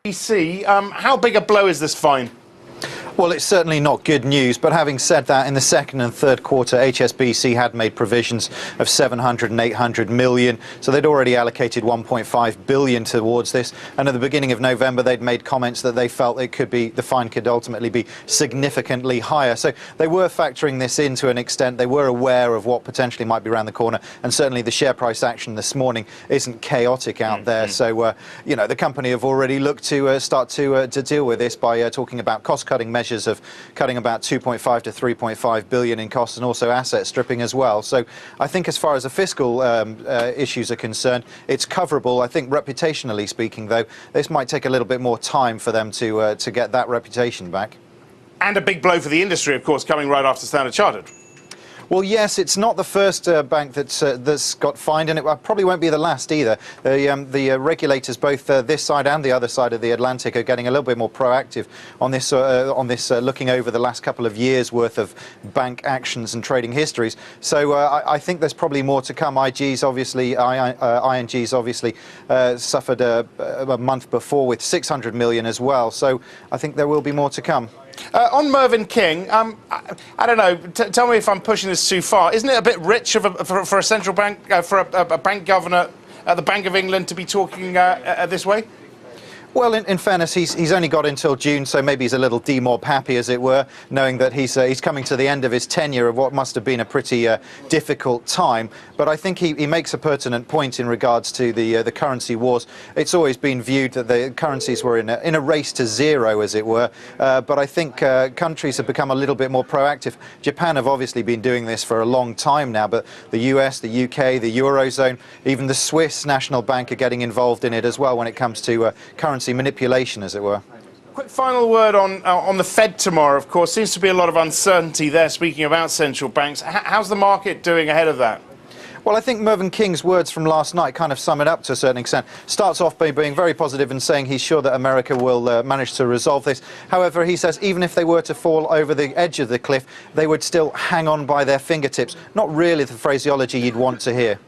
HSBC, how big a blow is this fine? Well, it's certainly not good news, but having said that, in the second and third quarter, HSBC had made provisions of 700 and 800 million, so they'd already allocated 1.5 billion towards this, and at the beginning of November they'd made comments that they felt the fine could ultimately be significantly higher. So they were factoring this in to an extent. They were aware of what potentially might be around the corner, and certainly the share price action this morning isn't chaotic out there. So, you know, the company have already looked to start to deal with this by talking about cost-cutting measures of cutting about 2.5 to 3.5 billion in costs, and also asset stripping as well. So I think as far as the fiscal issues are concerned, it's coverable. I think reputationally speaking, though, this might take a little bit more time for them to get that reputation back. And a big blow for the industry, of course, coming right after Standard Chartered. Well, yes, it's not the first bank that's got fined, and it probably won't be the last either. The regulators, both this side and the other side of the Atlantic, are getting a little bit more proactive on this, looking over the last couple of years' worth of bank actions and trading histories. So I think there's probably more to come. ING's obviously suffered a month before with 600 million as well. So I think there will be more to come. On Mervyn King, I don't know, tell me if I'm pushing this too far. Isn't it a bit rich for a central bank, for a bank governor at the Bank of England to be talking this way? Well, in fairness, he's only got until June, so maybe he's a little demob happy, as it were, knowing that he's coming to the end of his tenure of what must have been a pretty difficult time. But I think he makes a pertinent point in regards to the currency wars. It's always been viewed that the currencies were in a race to zero, as it were. But I think countries have become a little bit more proactive. Japan have obviously been doing this for a long time now, but the US, the UK, the Eurozone, even the Swiss National Bank are getting involved in it as well when it comes to currency manipulation, as it were. Quick final word on the Fed tomorrow, of course. Seems to be a lot of uncertainty there, speaking about central banks. How's the market doing ahead of that? Well, I think Mervyn King's words from last night kind of sum it up to a certain extent. Starts off by being very positive and saying he's sure that America will manage to resolve this. However, he says even if they were to fall over the edge of the cliff, they would still hang on by their fingertips. Not really the phraseology you'd want to hear.